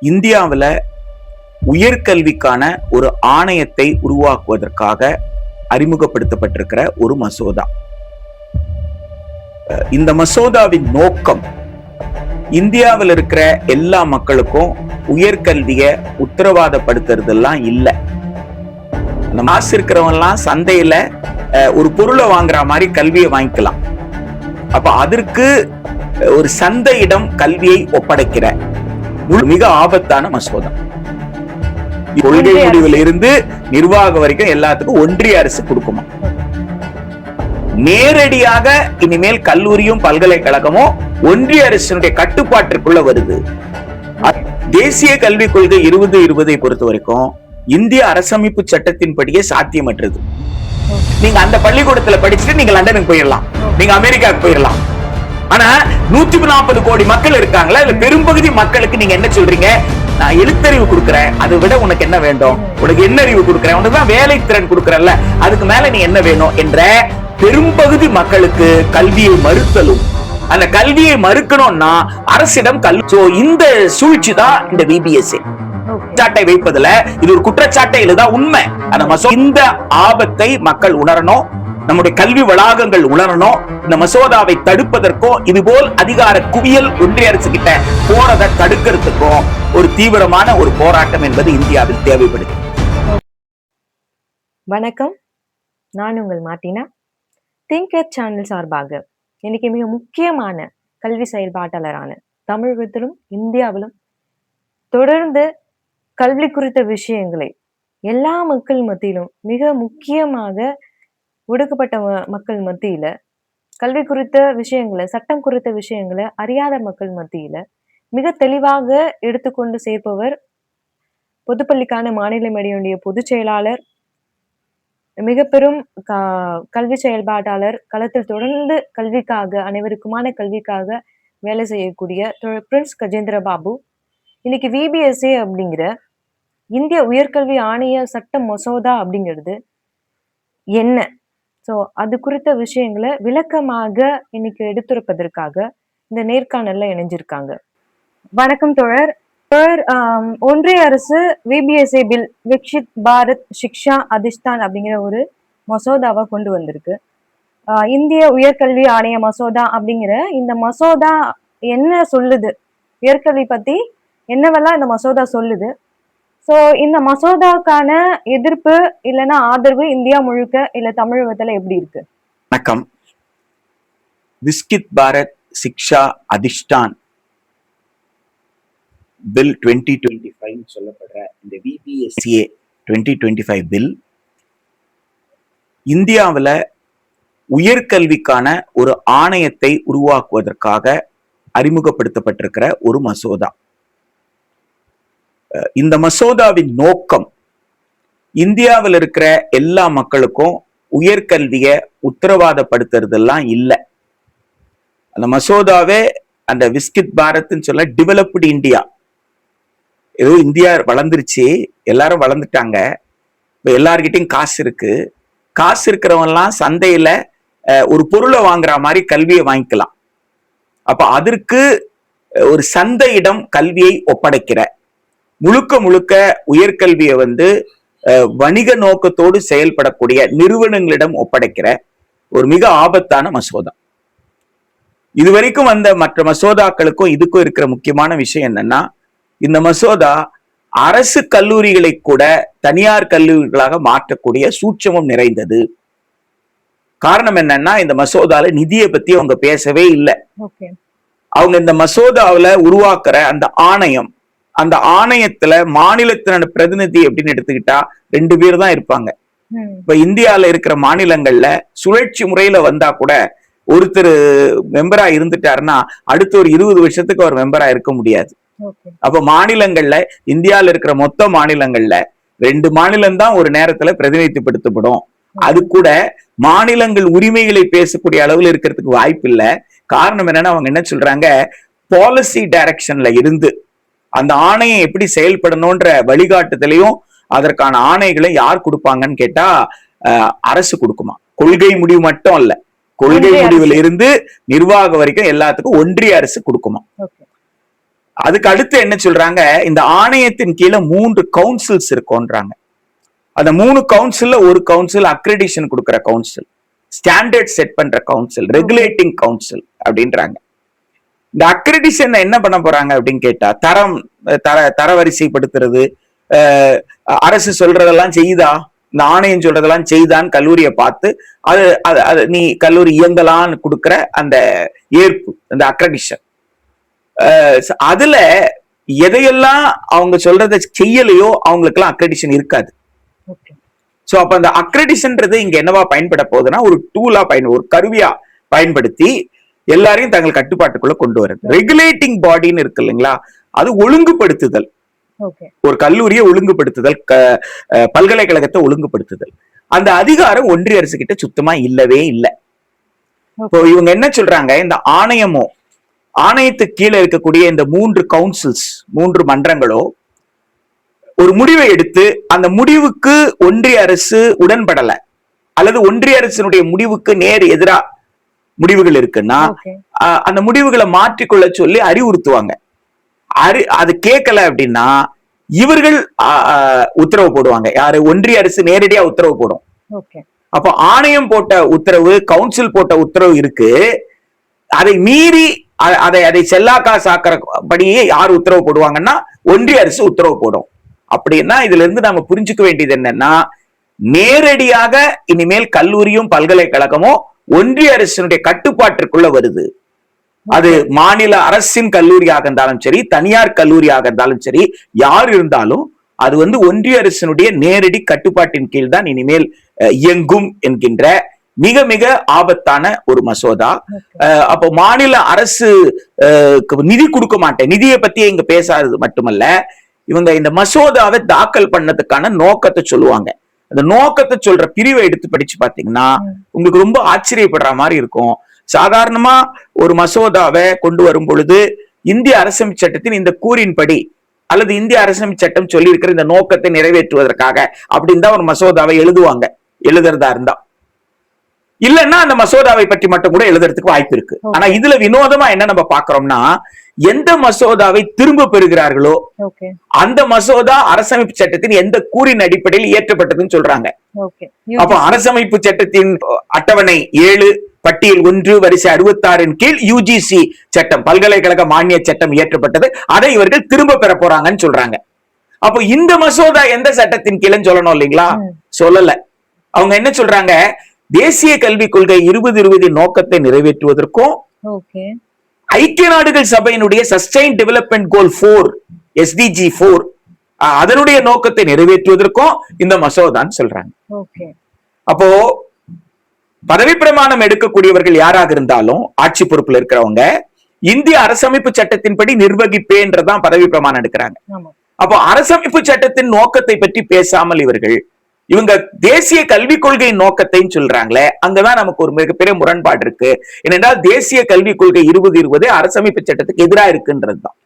இந்தியாவில் உயர்கல்விக்கான ஒரு ஆணையத்தை உருவாக்குவதற்காக அறிமுகப்படுத்தப்பட்டிருக்கிற ஒரு மசோதா. இந்த மசோதாவின் நோக்கம் இந்தியாவில் இருக்கிற எல்லா மக்களுக்கும் உயர்கல்வியை உத்தரவாதப்படுத்துறதெல்லாம் இல்லை. அந்த மாசு இருக்கிறவங்கலாம் சந்தையில ஒரு பொருளை வாங்குற மாதிரி கல்வியை வாங்கிக்கலாம். அப்ப அதற்கு ஒரு சந்தையிடம் கல்வியை ஒப்படைக்கிற மிக ஆபத்தான மசோதா. கொள்கை முடிவில் இருந்து நிர்வாக வரைக்கும் எல்லாத்துக்கும் ஒன்றிய அரசு கொடுக்குமா? நேரடியாக இனிமேல் கல்லூரியும் பல்கலைக்கழகமும் ஒன்றிய அரசினுடைய கட்டுப்பாட்டிற்குள்ள வருது. தேசிய கல்விக் கொள்கை 2020 பொறுத்த வரைக்கும் இந்திய அரசமைப்பு சட்டத்தின்படியே சாத்தியமற்றது. நீங்க அந்த பள்ளிக்கூடத்துல படிச்சுட்டு நீங்க லண்டனுக்கு போயிடலாம், நீங்க அமெரிக்காவுக்கு போயிடலாம். ஆனா 140 கோடி மக்கள் இருக்காங்களா, இல்ல பெரும்பகுதி மக்களுக்கு நீங்க என்ன சொல்றீங்க? நான் எழுத்தறிவு கொடுக்கறேன், அதை விட உனக்கு என்ன வேண்டும்? உனக்கு என்ன அறிவு கொடுக்கறேன், உனக்கு தான் வேலை திறன் கொடுக்கறல்ல, அதுக்கு மேல நீ என்ன வேணும் என்ற பெரும்பகுதி மக்களுக்கு கல்வியை மறுத்தலும். அந்த கல்வியை மறுக்கணும்னா அரசிடம் இந்த சூழ்ச்சி தான் இந்த விபிஎஸ்ஏ சாட்டை வைப்பதுல இது ஒரு குற்றச்சாட்டை இல்லதான் உண்மை. இந்த ஆபத்தை மக்கள் உணரணும், நம்முடைய கல்வி வளாகங்கள் உணரணும். இந்த மசோதாவை தடுப்பதற்கும் இதுபோல் அதிகார குவியல் ஒன்றிய அரசு கிட்ட போறதை தடுக்கிறதுக்கும் ஒரு தீவிரமான ஒரு போராட்டம் என்பது இந்தியாவில் தேவைப்படுது. வணக்கம், நான் உங்கள் மார்டினா. திங்கர் சேனல் சார்பாக இன்னைக்கு மிக முக்கியமான கல்வி செயல்பாட்டாளரான தமிழகத்திலும் இந்தியாவிலும் தொடர்ந்து கல்வி குறித்த விஷயங்களை எல்லா மக்கள் மத்தியிலும் மிக முக்கியமாக ஒடுக்கப்பட்ட மக்கள் மத்தியில கல்வி குறித்த விஷயங்களை, சட்டம் குறித்த விஷயங்களை அறியாத மக்கள் மத்தியில மிக தெளிவாக எடுத்துக்கொண்டு சேர்ப்பவர் பொதுப்பள்ளிக்கான மாநில மேடையுடைய பொதுச் செயலாளர், மிக பெரும் கல்வி செயல்பாட்டாளர், களத்தில் தொடர்ந்து கல்விக்காக, அனைவருக்குமான கல்விக்காக வேலை செய்யக்கூடிய பிரின்ஸ் கஜேந்திர பாபு. இன்னைக்கு விபிஎஸ்ஏ அப்படிங்கிற இந்திய உயர்கல்வி ஆணைய சட்ட மசோதா அப்படிங்கிறது என்ன, ஸோ அது குறித்த விஷயங்களை விளக்கமாக இன்னைக்கு எடுத்துரைப்பதற்காக இந்த நேர்காணல்ல இணைஞ்சிருக்காங்க. வணக்கம் தோழர். ஒன்றிய அரசு விபிஎஸ்ஏ பில், விக்ஷித் பாரத் சிக்ஷா அதிஷ்டான் அப்படிங்கிற ஒரு மசோதாவை கொண்டு வந்திருக்கு. இந்திய உயர்கல்வி ஆணைய மசோதா அப்படிங்கிற இந்த மசோதா என்ன சொல்லுது, உயர்கல்வி பத்தி என்னவெல்லாம் இந்த மசோதா சொல்லுது, ஸோ இந்த மசோதாவுக்கான எதிர்ப்பு இல்லைன்னா ஆதரவு இந்தியா முழுக்க இல்ல தமிழகத்துல எப்படி இருக்கு? வணக்கம். விக்ஷித் பாரத் சிக்ஷா அதிஷ்டான் பில் 2025 சொல்லப்படுற இந்த விபிஎஸ்ஏ 2025 பில் இந்தியாவில் உயர்கல்விக்கான ஒரு ஆணையத்தை உருவாக்குவதற்காக அறிமுகப்படுத்தப்பட்டிருக்கிற ஒரு மசோதா. இந்த மசோதாவின் நோக்கம் இந்தியாவில் இருக்கிற எல்லா மக்களுக்கும் உயர்கல்வியை உத்தரவாதப்படுத்துறதெல்லாம் இல்லை. அந்த மசோதாவே அந்த விக்ஷித் பாரத்ன்னு சொல்ல டெவலப்டு இந்தியா, ஏதோ இந்தியா வளர்ந்துருச்சு, எல்லாரும் வளர்ந்துட்டாங்க, இப்போ எல்லார்கிட்டையும் காசு இருக்கு, காசு இருக்கிறவங்கலாம் சந்தையில ஒரு பொருளை வாங்குற மாதிரி கல்வியை வாங்கிக்கலாம். அப்ப அதற்கு ஒரு சந்தையிடம் கல்வியை ஒப்படைக்கிற, முழுக்க முழுக்க உயர்கல்வியை வணிக நோக்கத்தோடு செயல்படக்கூடிய நிறுவனங்களிடம் ஒப்படைக்கிற ஒரு மிக ஆபத்தான மசோதா. இதுவரைக்கும் வந்த மற்ற மசோதாக்களுக்கும் இதுக்கும் இருக்கிற முக்கியமான விஷயம் என்னன்னா, இந்த மசோதா அரசு கல்லூரிகளை கூட தனியார் கல்லூரிகளாக மாற்றக்கூடிய சூட்சமம் நிறைந்தது. காரணம் என்னன்னா, இந்த மசோதால நிதியை பத்தி அவங்க பேசவே இல்லை. அவங்க இந்த மசோதாவில உருவாக்குற அந்த ஆணையம், அந்த ஆணையத்துல மாநிலத்தின பிரதிநிதி அப்படின்னு எடுத்துக்கிட்டா 2 பேர் தான் இருப்பாங்க. இப்ப இந்தியால இருக்கிற மாநிலங்கள்ல சுழற்சி முறையில வந்தா கூட ஒருத்தர் மெம்பரா இருந்துட்டாருன்னா அடுத்த ஒரு 20 வருஷத்துக்கு அவர் மெம்பரா இருக்க முடியாது. அப்ப மாநிலங்கள்ல, இந்தியால இருக்கிற மொத்த மாநிலங்கள்ல 2 மாநிலம் தான் ஒரு நேரத்துல பிரதிநிதித்துவப்படுத்தப்படும். அது கூட மாநிலங்கள் உரிமைகளை பேசக்கூடிய அளவுல இருக்கிறதுக்கு வாய்ப்பு இல்லை. காரணம் என்னன்னா, அவங்க என்ன சொல்றாங்க, பாலிசி டைரக்ஷன்ல இருந்து அந்த ஆணையம் எப்படி செயல்படணும்ன்ற வழிகாட்டுதலையும் அதற்கான ஆணைகளை யார் கொடுப்பாங்கன்னு கேட்டா அரசு கொடுக்குமா. கொள்கை முடிவு மட்டும் அல்ல, கொள்கை முடிவில் இருந்து நிர்வாக வரைக்கும் எல்லாத்துக்கும் ஒன்றிய அரசு கொடுக்குமா. அதுக்கு அடுத்து என்ன சொல்றாங்க, இந்த ஆணையத்தின் கீழே 3 கவுன்சில்ஸ் இருக்கும்ன்றாங்க. அந்த 3 கவுன்சில்ல ஒரு கவுன்சில் அக்ரெடிஷன் கொடுக்கிற கவுன்சில், ஸ்டாண்டர்ட் செட் பண்ற கவுன்சில், ரெகுலேட்டிங் கவுன்சில் அப்படின்றாங்க. இந்த அக்ரெடிஷன் என்ன பண்ண போறாங்க அப்படின்னு கேட்டா, தரவரிசைப்படுத்துறது, அரசு சொல்றதெல்லாம் செய்யுதா, இந்த ஆணையம் சொல்றதெல்லாம் செய்தான்னு கல்லூரியை பார்த்து அது நீ கல்லூரி இயங்கலான்னு கொடுக்கிற அந்த ஏற்பு, அந்த அக்ரெடிஷன். அதுல எதையெல்லாம் அவங்க சொல்றதை செய்யலையோ அவங்களுக்கு எல்லாம் அக்ரெடிஷன் இருக்காது. சோ அப்ப அந்த அக்ரெடிஷன்ன்றது இங்க என்னவா பயன்பட போகுதுன்னா, ஒரு டூலா ஒரு கருவியா பயன்படுத்தி எல்லாரையும் தங்கள் கட்டுப்பாட்டுக்குள்ள கொண்டு வருது. ரெகுலேட்டிங் பாடின்னு இருக்கு இல்லைங்களா, அது ஒழுங்குபடுத்துதல், ஒரு கல்லூரியை ஒழுங்குபடுத்துதல், பல்கலைக்கழகத்தை ஒழுங்குபடுத்துதல். அந்த அதிகாரம் ஒன்றிய அரசு கிட்ட சுத்தமா இல்லவே இல்லை. இப்போ இவங்க என்ன சொல்றாங்க, இந்த ஆணையத்துக்கு கீழே இருக்கக்கூடிய இந்த 3 கவுன்சில்ஸ், 3 மன்றங்களோ ஒரு முடிவை எடுத்து அந்த முடிவுக்கு ஒன்றிய அரசு உடன்படல, அல்லது ஒன்றிய அரசினுடைய முடிவுக்கு நேர் எதிரா முடிவுகள் இருக்குன்னா அந்த முடிவுகளை மாற்றிக்கொள்ள சொல்லி அறிவுறுத்துவாங்க. அது கேட்கல அப்படின்னா இவர்கள் உத்தரவு போடுவாங்க. யாரு? ஒன்றிய அரசு நேரடியா உத்தரவு போடும். அப்போ ஆணையம் போட்ட உத்தரவு, கவுன்சில் போட்ட உத்தரவு இருக்கு, அதை மீறி அதை செல்லாக்கா சாக்கிறபடியே யார் உத்தரவு போடுவாங்கன்னா ஒன்றிய அரசு உத்தரவு போடும். அப்படின்னா இதுல இருந்து நம்ம புரிஞ்சுக்க வேண்டியது என்னன்னா, நேரடியாக இனிமேல் கல்லூரியும் பல்கலைக்கழகமும் ஒன்றிய அரசினுடைய கட்டுப்பாட்டிற்குள்ள வருது. அது மாநில அரசின் கல்லூரியாக இருந்தாலும் சரி, தனியார் கல்லூரியாக இருந்தாலும் சரி, யார் இருந்தாலும் அது ஒன்றிய அரசினுடைய நேரடி கட்டுப்பாட்டின் கீழ் தான் இனிமேல் இயங்கும் என்கின்ற மிக மிக ஆபத்தான ஒரு மசோதா. அப்போ மாநில அரசு நிதி கொடுக்க மாட்டேன், நிதியை பத்தி இங்க பேசாதது மட்டுமல்ல, இவங்க இந்த மசோதாவை தாக்கல் பண்ணதுக்கான நோக்கத்தை சொல்லுவாங்க. அந்த நோக்கத்தை சொல்ற பிரிவை எடுத்து படிச்சு பாத்தீங்கன்னா உங்களுக்கு ரொம்ப ஆச்சரியப்படுற மாதிரி இருக்கும். சாதாரணமா ஒரு மசோதாவை கொண்டு வரும் பொழுது இந்திய அரசமைப்பு சட்டத்தின் இந்த கூறின்படி, அல்லது இந்திய அரசமைப்பு சட்டம் சொல்லி இருக்கிற இந்த நோக்கத்தை நிறைவேற்றுவதற்காக அப்படின்னு தான் ஒரு மசோதாவை எழுதுவாங்க, எழுதுறதா இருந்தா. இல்லைன்னா அந்த மசோதாவை பற்றி மட்டும் கூட எழுதுறதுக்கு வாய்ப்பு இருக்கு. ஆனா இதுல வினோதமா என்ன நம்ம பாக்குறோம்னா, எந்த மசோதாவை திரும்ப பெறுகிறார்களோ அந்த மசோதா அரசமைப்பு சட்டத்தின் எந்த கூறின் அடிப்படையில் இயற்றப்பட்டதுன்னு சொல்றாங்க. அப்ப அரசமைப்பு சட்டத்தின் அட்டவணை 7 பட்டியல் 1 வரிசை 66 கீழ் யுஜிசி சட்டம், பல்கலைக்கழக மானிய சட்டம் இயற்றப்பட்டது, அதை இவர்கள் திரும்ப பெற போறாங்கன்னு சொல்றாங்க. அப்போ இந்த மசோதா எந்த சட்டத்தின் கீழே சொல்லணும் இல்லைங்களா, சொல்லல. அவங்க என்ன சொல்றாங்க, தேசிய கல்விக் கொள்கை 2020 நோக்கத்தை நிறைவேற்றுவதற்கும் ஐக்கிய நாடுகள் சபையினுடைய சஸ்டைன் டெவலப்மெண்ட் கோல் 4 SDG 4 அதனுடைய நோக்கத்தை நிறைவேற்றுவதற்கும் இந்த மசோதான்னு சொல்றாங்க. அப்போ பதவி பிரமாணம் எடுக்கக்கூடியவர்கள் யாராக இருந்தாலும், ஆட்சி பொறுப்புல இருக்கிறவங்க இந்திய அரசமைப்பு சட்டத்தின்படி நிர்வகிப்பேன்றதான் பதவி பிரமாணம் எடுக்கிறாங்க. அப்போ அரசமைப்பு சட்டத்தின் நோக்கத்தை பற்றி பேசாமல் இவங்க தேசிய கல்விக் கொள்கையின் நோக்கத்தையும் சொல்றாங்களே, அங்கதான் நமக்கு ஒரு மிகப்பெரிய முரண்பாடு இருக்கு. ஏனென்றால் தேசிய கல்விக் கொள்கை 2020 அரசமைப்பு சட்டத்துக்கு எதிராக இருக்குன்றதுதான்.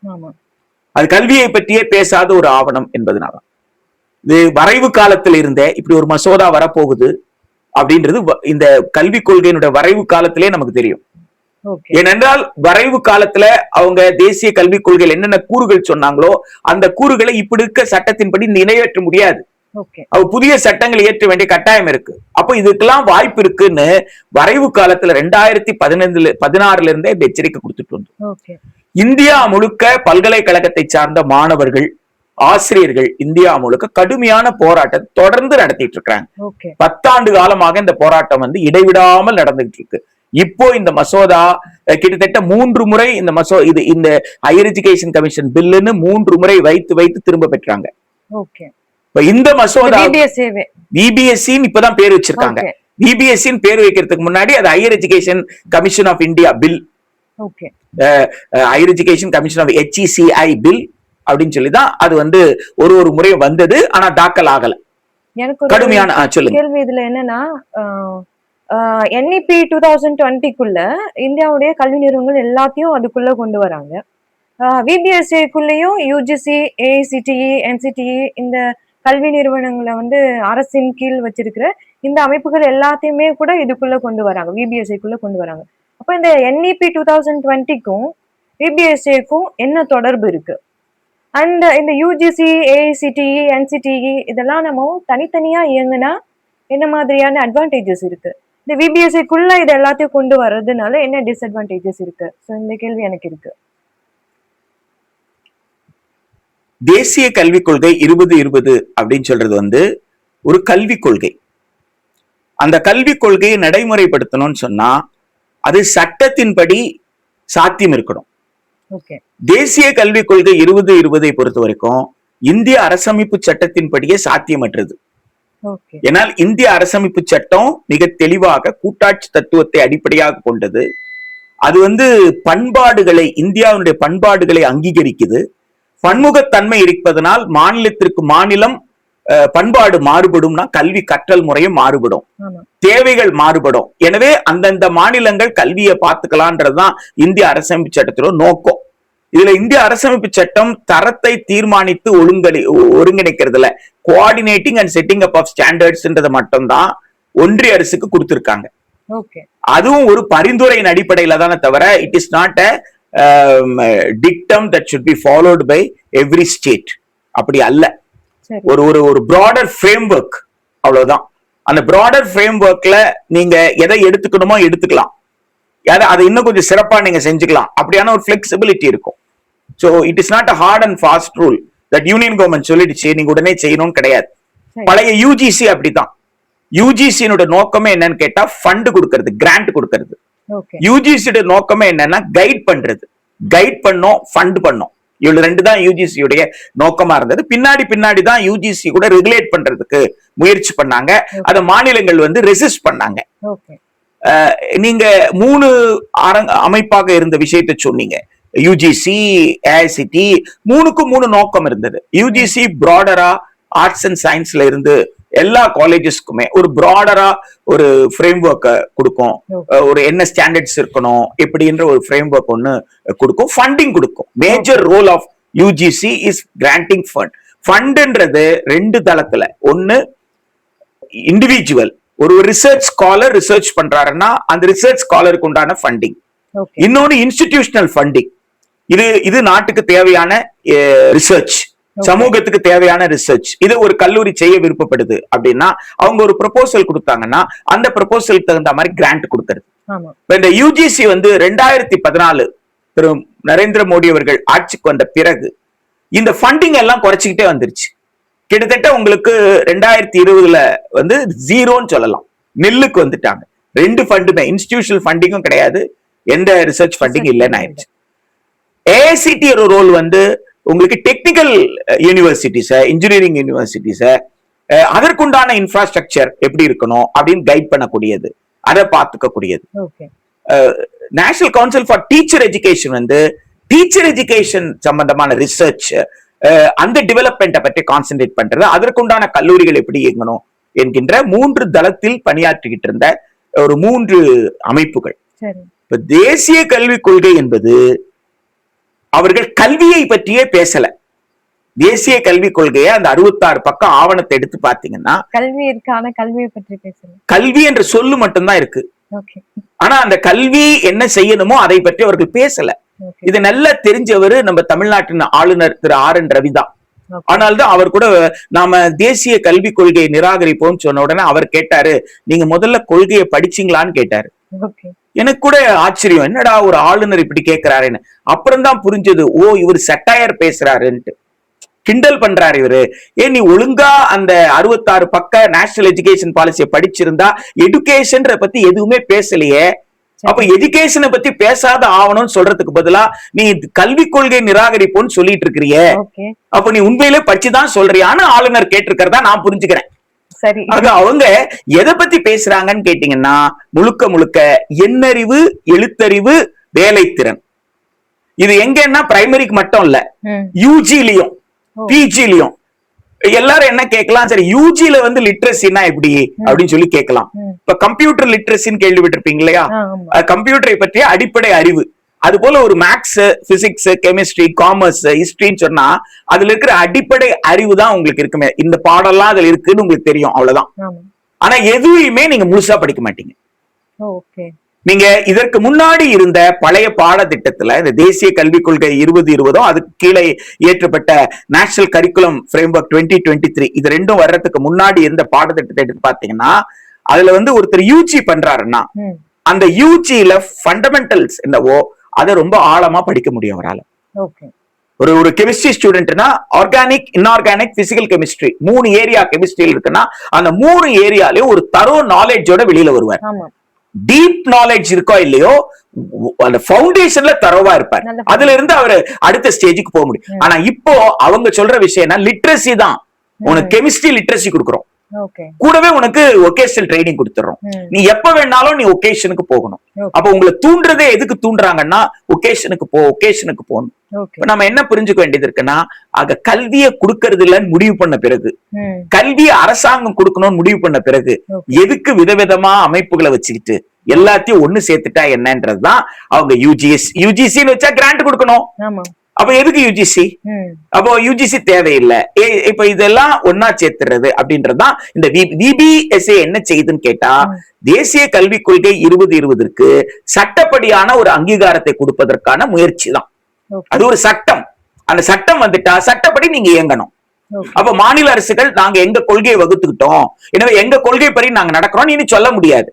அது கல்வியை பற்றியே பேசாத ஒரு ஆவணம் என்பதனால இது வரைவு காலத்தில் இருந்த இப்படி ஒரு மசோதா வரப்போகுது அப்படின்றது இந்த கல்விக் கொள்கையினுடைய வரைவு காலத்திலே நமக்கு தெரியும். ஏனென்றால் வரைவு காலத்துல அவங்க தேசிய கல்விக் கொள்கையில் என்னென்ன கூறுகள் சொன்னாங்களோ அந்த கூறுகளை இப்படி இருக்க சட்டத்தின்படி நிறைவேற்ற முடியாது. புதிய சட்டங்கள் இயற்ற வேண்டிய கட்டாயம் இருக்கு. அப்போ இதுக்கெல்லாம் வாய்ப்பு இருக்குன்னு வரைவு காலத்துல 2016 இருந்தே எச்சரிக்கை கொடுத்துட்டு வந்தோம். இந்தியா முழுக்க பல்கலைக்கழகத்தை சார்ந்த மாணவர்கள், ஆசிரியர்கள் இந்தியா முழுக்க கடுமையான போராட்டத்தை தொடர்ந்து நடத்திட்டு இருக்காங்க. 10 ஆண்டு காலமாக இந்த போராட்டம் இடைவிடாமல் நடந்துகிட்டு இருக்கு. இப்போ இந்த மசோதா கிட்டத்தட்ட 3 முறை இந்த ஹையர் எஜுகேஷன் கமிஷன் பில்லுன்னு 3 முறை வைத்து திரும்ப பெற்றாங்க. இந்த மசோதா VBSE இப்பதான் பேர் வச்சிருக்காங்க. VBSE பேர் வைக்கிறதுக்கு முன்னாடி அது higher education commission of India bill, higher education commission of HECI bill அப்படின்னு சொல்லிதான் அது ஒரு முறை வந்தது. ஆனா தாக்கல் ஆகல. எனக்கு கடுமையான கேள்வி இதுல என்னன்னா, NEP 2020க்குள்ள இந்தியாவுடைய கல்வி நிறுவனங்கள் எல்லாத்தையும் அதுக்குள்ள கொண்டு வராங்க. VBSEக்குள்ளேயும் UGC, AICTE, NCTE இந்த கல்வி நிறுவனங்களை அரசின் கீழ் வச்சிருக்கிற இந்த அமைப்புகள் எல்லாத்தையுமே கூட இதுக்குள்ள கொண்டு வராங்க, VBSEக்குள்ள கொண்டு வராங்க. அப்ப இந்த NEP 2020க்கும் விபிஎஸ்ஏக்கும் என்ன தொடர்பு இருக்கு? அண்ட் இந்த யூஜிசி, ஏஐசிடிஇ, என்சிடிஇ இதெல்லாம் நம்ம தனித்தனியா இயங்குனா என்ன மாதிரியான அட்வான்டேஜஸ் இருக்கு? இந்த விபிஎஸ்ஏக்குள்ள இது எல்லாத்தையும் கொண்டு வர்றதுனால என்ன டிஸ்அட்வான்டேஜஸ் இருக்கு? ஸோ இந்த கேள்வி எனக்கு இருக்கு. தேசிய கல்விக் கொள்கை 2020 அப்படின்னு சொல்றது வந்து ஒரு கல்விக் கொள்கை. அந்த கல்விக் கொள்கையை நடைமுறைப்படுத்தணும்னு சொன்னா அது சட்டத்தின்படி சாத்தியம் இருக்கணும். தேசிய கல்விக் கொள்கை 2020 பொறுத்த வரைக்கும் இந்திய அரசமைப்பு சட்டத்தின்படியே சாத்தியமற்றது. ஏனால் இந்திய அரசமைப்பு சட்டம் மிக தெளிவாக கூட்டாட்சி தத்துவத்தை அடிப்படையாக கொண்டது. அது வந்து பண்பாடுகளை, இந்தியாவுடைய பண்பாடுகளை அங்கீகரிக்குது. பன்முகத்தன்மை இருப்பதனால் மாநிலத்திற்கு மாநிலம் பண்பாடு மாறுபடும்னா கல்வி கற்றல் முறையும் மாறுபடும், தேவைகள் மாறுபடும். எனவே அந்தந்த மாநிலங்கள் கல்வியை பார்த்துக்கலான்றதுதான் இந்திய அரசமைப்பு சட்டத்தோட நோக்கம். இதுல இந்திய அரசமைப்பு சட்டம் தரத்தை தீர்மானித்து ஒருங்கிணைக்கிறதுல coordinating and setting up of ஸ்டாண்டர்ட்ஸ்ன்றதை மட்டும்தான் ஒன்றிய அரசுக்கு கொடுத்திருக்காங்க. அதுவும் ஒரு பரிந்துரையின் அடிப்படையில தானே தவிர it is not a dictum that should be followed by every state. அப்படி அல்ல. ஒரு broader framework, அவ்வளவுதான். அந்த broader frameworkல நீங்க எதை எடுத்துக்கணுமோ எடுத்துக்கலாம், அதை இன்னும் கொஞ்சம் சிறப்பா நீங்க செஞ்சுக்கலாம். அப்படியான ஒரு flexibility இருக்கும். So it is not a hard and fast rule that union government சொல்லிடுச்சு நீங்க உடனே செய்யணும்னு கிடையாது. பழைய யூஜிசி அப்படித்தான். யூஜிசியோட நோக்கமே என்னன்னு கேட்டா ஃபண்ட் கொடுக்கறது, கிராண்ட் கொடுக்கறது. யூஜிசியோட நோக்கமே என்னன்னா கைட் பண்றது, கைட் பண்ணோம், ஃபண்ட் பண்ணோம். இவ்வளவு ரெண்டு தான் யூஜிசியுடைய நோக்கமா இருந்தது. பின்னாடி தான் யூஜிசி கூட ரெகுலேட் பண்றதுக்கு முயற்சி பண்ணாங்க. அத மாநிலங்கள் வந்து ரெசிஸ்ட் பண்ணாங்க. நீங்க 3 அமைப்பாக இருந்த விஷயத்தை சொன்னீங்க. யூஜிசி, ஏஐசிடி, 3க்கும் 3 நோக்கம் இருந்தது. யூஜிசி பிராடரா ஆர்ட்ஸ் அண்ட் சயின்ஸ்ல இருந்து எல்லா காலேஜஸ்க்குமே ஒரு பிராடரா ஒரு ஃப்ரேம் ஒர்க்கை கொடுக்கும். ஒரு என்ன ஸ்டாண்டர்ட்ஸ் இருக்கணும் எப்படின்ற ஒரு ஃப்ரேம் ஒர்க் ஒன்னு கொடுக்கும், ஃபண்டிங் கொடுக்கும். Major role of UGC is granting fund. ஃபண்ட்ன்றது 2 தளத்துல, ஒன்னு இண்டிவிஜுவல், ஒரு ரிசர்ச் ஸ்காலர் ரிசர்ச் பண்றாருன்னா அந்த ரிசர்ச் ஸ்காலருக்கு உண்டான ஃபண்டிங். இன்னொன்னு இன்ஸ்டிடியூஷனல் ஃபண்டிங். இது நாட்டுக்கு தேவையான ரிசர்ச், சமூகத்துக்கு தேவையான ரிசர்ச். இது ஒரு கல்லூரி செய்ய விருப்பப்படுது அப்படின்னா அவங்க ஒரு ப்ரொபோசல் கொடுத்தாங்கன்னா அந்த ப்ரொபோசலுக்கு தகுந்த மாதிரி கிராண்ட் கொடுக்கறது. இந்த யூஜிசி வந்து 2014 திரு நரேந்திர மோடி அவர்கள் ஆட்சிக்கு வந்த பிறகு இந்த ஃபண்டிங் எல்லாம் குறைச்சிக்கிட்டே வந்துருச்சு. கிட்டத்தட்ட உங்களுக்கு 2020 வந்து 0ன்னு சொல்லலாம், நெல்லுக்கு வந்துட்டாங்க. 2 ஃபண்டுமே, இன்ஸ்டிடியூஷனல் ஃபண்டிங்கும் கிடையாது, எந்த ரிசர்ச் ஃபண்டிங் இல்லைன்னு ஆயிடுச்சு. ஏஐசிடி ஒரு ரோல் வந்து உங்களுக்கு டெக்னிக்கல் யூனிவர்சிட்டிஸ, இன்ஜினியரிங் யூனிவர்சிட்டிஸ அதற்குண்டான இன்ஃப்ராஸ்ட்ரக்சர் எப்படி இருக்கணும் அப்படின்னு கைட் பண்ணக்கூடியது, அதை பார்த்துக்க கூடியது. National council for teacher education வந்து டீச்சர் எஜுகேஷன் சம்பந்தமான ரிசர்ச், அந்த டெவலப்மெண்ட்டை பற்றி கான்சென்ட்ரேட் பண்றது, அதற்குண்டான கல்லூரிகள் எப்படி இயங்கணும் என்கின்ற 3 தளத்தில் பணியாற்றிக்கிட்டு இருந்த ஒரு 3 அமைப்புகள். இப்ப தேசிய கல்விக் கொள்கை என்பது அவர்கள் கல்வியை பற்றியே பேசல. தேசிய கல்விக் கொள்கையை அந்த 66 பக்கம் ஆவணத்தை எடுத்து பாத்தீங்கன்னா கல்வியை பற்றி பேசல. கல்வி என்ற சொல்லு மட்டும்தான் இருக்கு. ஆனா அந்த கல்வி என்ன செய்யணுமோ அதை பற்றி அவர்கள் பேசல. இது நல்லா தெரிஞ்சவர் நம்ம தமிழ்நாட்டின் ஆளுநர் திரு RN ரவி தான். ஆனால்தான் அவர் கூட நாம தேசிய கல்விக் கொள்கையை நிராகரிப்போம் சொன்ன உடனே அவர் கேட்டாரு, நீங்க முதல்ல கொள்கையை படிச்சீங்களான்னு கேட்டாரு. எனக்கு கூட ஆச்சரியம், என்னடா ஒரு ஆளுநர் இப்படி கேட்கிறாருன்னு. அப்புறம் தான் புரிஞ்சது, ஓ இவர் சட்டையர் பேசுறாருன்ட்டு, கிண்டல் பண்றாரு இவரு. ஏன் நீ ஒழுங்கா அந்த 66 பக்க நேஷனல் எஜுகேஷன் பாலிசியை படிச்சிருந்தா எஜுகேஷன் பத்தி எதுவுமே பேசலையே, அப்ப எஜுகேஷனை பத்தி பேசாத ஆவணும்னு சொல்றதுக்கு பதிலா நீ கல்விக் கொள்கை நிராகரிப்போன்னு சொல்லிட்டு இருக்கிறிய, அப்ப நீ உண்மையிலே படிச்சுதான் சொல்றியான்னு ஆளுநர் கேட்டிருக்கிறதா நான் புரிஞ்சுக்கிறேன். அவங்க எதை பத்தி பேசுறாங்கன்னு கேட்டீங்கன்னா முழுக்க எண்ணறிவு, எழுத்தறிவு, வேலைத்திறன். இது எங்கன்னா பிரைமரிக்கு மட்டும் இல்ல, யூஜிலையும் பிஜிலையும் எல்லாரும் என்ன கேட்கலாம், சரி யூஜில வந்து லிட்ரஸினா எப்படி அப்படின்னு சொல்லி கேட்கலாம். இப்ப கம்ப்யூட்டர் லிட்ரஸின்னு கேள்விப்பட்டிருப்பீங்க இல்லையா, கம்ப்யூட்டரை பற்றிய அடிப்படை அறிவு. அது போல ஒரு மேக்ஸ், பிசிக்ஸ், கெமிஸ்ட்ரி, காமர்ஸ், ஹிஸ்டரின்னு சொன்னா அதுல இருக்கிற அடிப்படை அறிவு தான் உங்களுக்கு இருக்குமே. இந்த பாடம்லாம் அதுல இருக்குன்னு உங்களுக்கு தெரியும், அவ்வளவுதான். ஆனா எதுவுமே நீங்க முழுசா படிக்க மாட்டீங்க. நீங்க இதற்கு முன்னாடி இருந்த பழைய பாடத்திட்டத்துல இந்த தேசிய கல்விக் கொள்கை 2020 அதுக்கு கீழே இயற்றப்பட்ட நேஷனல் கரிக்குலம் ஃப்ரேம்வொர்க் 2023 இது ரெண்டும் வர்றதுக்கு முன்னாடி இருந்த பாடத்திட்டத்தை எடுத்து பாத்தீங்கன்னா அதுல வந்து ஒருத்தர் யூஜி பண்றாருன்னா அந்த யூஜில ஃபண்டமெண்டல்ஸ் என்னவோ அதை ரொம்ப ஆழமா படிக்க முடியும் அவரால். ஒரு கெமிஸ்ட்ரி ஸ்டூடெண்ட்னா organic, inorganic, physical chemistry 3 area கெமிஸ்ட்ரியில் இருக்குன்னா அந்த 3 ஏரியாலயும் ஒரு தரோ நாலேஜோட வெளியில வருவார். டீப் நாலேஜ் இருக்கோ இல்லையோ அந்த ஃபவுண்டேஷன்ல தரவா இருப்பார். அதுல இருந்து அவர் அடுத்த ஸ்டேஜுக்கு போக முடியும். ஆனா இப்போ அவங்க சொல்ற விஷயம்னா லிட்ரஸி தான். உனக்கு கெமிஸ்ட்ரி லிட்ரஸி கொடுக்குறோம், கூடவே உனக்கு ஒகேஷனல் ட்ரைனிங் கொடுத்துறோம். நீ எப்ப வேணாலும் நீ ஒகேஷனுக்கு போகணும். அப்ப உங்களை தூண்டுறதே எதுக்கு தூண்டுறாங்கன்னா ஒகேஷனுக்கு போகணும். நம்ம என்ன புரிஞ்சுக்க வேண்டியது இருக்குன்னா அங்க கல்வியை கொடுக்கறது இல்லன்னு முடிவு பண்ண பிறகு, கல்வியை அரசாங்கம் கொடுக்கணும்னு முடிவு பண்ண பிறகு எதுக்கு விதவிதமா அமைப்புகளை வச்சுக்கிட்டு எல்லாத்தையும் ஒண்ணு சேர்த்துட்டா என்னன்றதுதான் அவங்க யூஜிசின்னு வச்சா கிராண்ட் கொடுக்கணும். அப்ப எதுக்கு யூஜிசி? அப்போ யூஜிசி தேவையில்லை. இப்ப இதெல்லாம் ஒன்னா சேர்த்துறது அப்படின்றதுதான் இந்த விபிஎஸ்ஏ என்ன செய்யுதுன்னு கேட்டா தேசிய கல்விக் கொள்கை 2020ற்கு சட்டப்படியான ஒரு அங்கீகாரத்தை கொடுப்பதற்கான முயற்சி தான். அது ஒரு சட்டம். அந்த சட்டம் வந்துட்டா சட்டப்படி நீங்க இயங்கணும். அப்ப மாநில அரசுகள் நாங்க எங்க கொள்கையை வகுத்துக்கிட்டோம், எனவே எங்க கொள்கை படி நாங்க நடக்கிறோம் இனி சொல்ல முடியாது.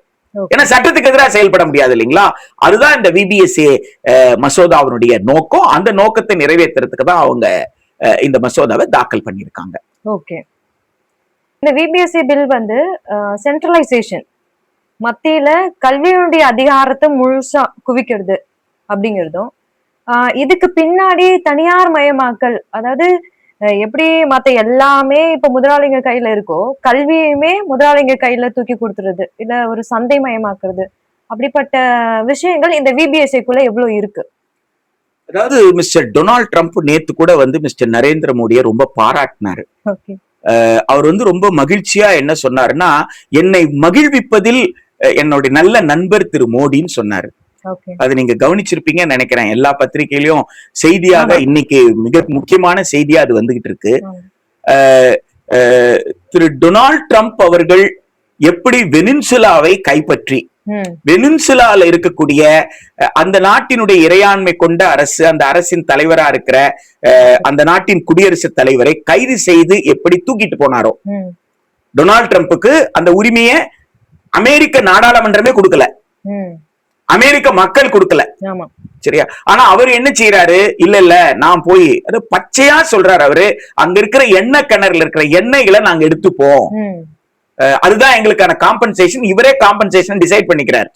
ஏன்னா சட்டத்துக்கு எதிராக செயல்பட முடியாது இல்லைங்களா? அதுதான் இந்த விபிஎஸ்ஏ மசோதாவினுடைய நோக்கம். அந்த நோக்கத்தை நிறைவேற்றுறதுக்கு தான் அவங்க இந்த மசோதாவை தாக்கல் பண்ணியிருக்காங்க. ஓகே. இந்த விபிஎஸ்ஏ பில் வந்து சென்ட்ரலைசேஷன், மத்தியில கல்வியினுடைய அதிகாரத்தை முழுசா குவிக்கிறது அப்படிங்கிறதும், இதுக்கு பின்னாடி தனியார் மயமாக்கல், அதாவது எப்படி மத்த எல்லாமே இப்ப முதலாளிங்க கையில இருக்கோ கல்வியுமே முதலாளிங்க கையில தூக்கி கொடுத்துறது, இல்ல ஒரு சந்தை மயமாக்குறது, அப்படிப்பட்ட விஷயங்கள் இந்த விபிஎஸ்ஏக்குள்ள எவ்வளவு இருக்கு? அதாவது மிஸ்டர் டொனால்ட் ட்ரம்ப் நேத்து கூட வந்து மிஸ்டர் நரேந்திர மோடியை ரொம்ப பாராட்டினாரு. அவர் வந்து ரொம்ப மகிழ்ச்சியா என்ன சொன்னாருன்னா, என்னை மகிழ்விப்பதில் என்னுடைய நல்ல நண்பர் திரு மோடின்னு சொன்னாரு. அது நீங்க கவனிச்சிருப்பீங்கன்னு நினைக்கிறேன். எல்லா பத்திரிகையிலயும் செய்தியாக இன்னைக்கு மிக முக்கியமான செய்தியா அது வந்துகிட்டு இருக்கு. திரு டொனால்ட் ட்ரம்ப் அவர்கள் எப்படி வெனின்சுலாவை கைப்பற்றி வெனின்சுலால இருக்கக்கூடிய அந்த நாட்டினுடைய இறையாண்மை கொண்ட அரசு, அந்த அரசின் தலைவரா இருக்கிற அந்த நாட்டின் குடியரசுத் தலைவரை கைது செய்து எப்படி தூக்கிட்டு போனாரோ, டொனால்ட் ட்ரம்ப்புக்கு அந்த உரிமையை அமெரிக்க நாடாளுமன்றமே கொடுக்கல, அமெரிக்க மக்கள் கொடுக்கல, சரியா? ஆனா அவர் என்ன செய்யறாரு, இல்ல நான் போய் அது பச்சையா சொல்றாரு. அவரு அங்க இருக்கிற எண்ணெய் கிணறுல இருக்கிற எண்ணெய்களை நாங்க எடுத்துப்போம், அதுதான் எங்களுக்கான காம்பன்சேஷன். இவரே காம்பன்சேஷன் டிசைட் பண்ணிக்கிறார்.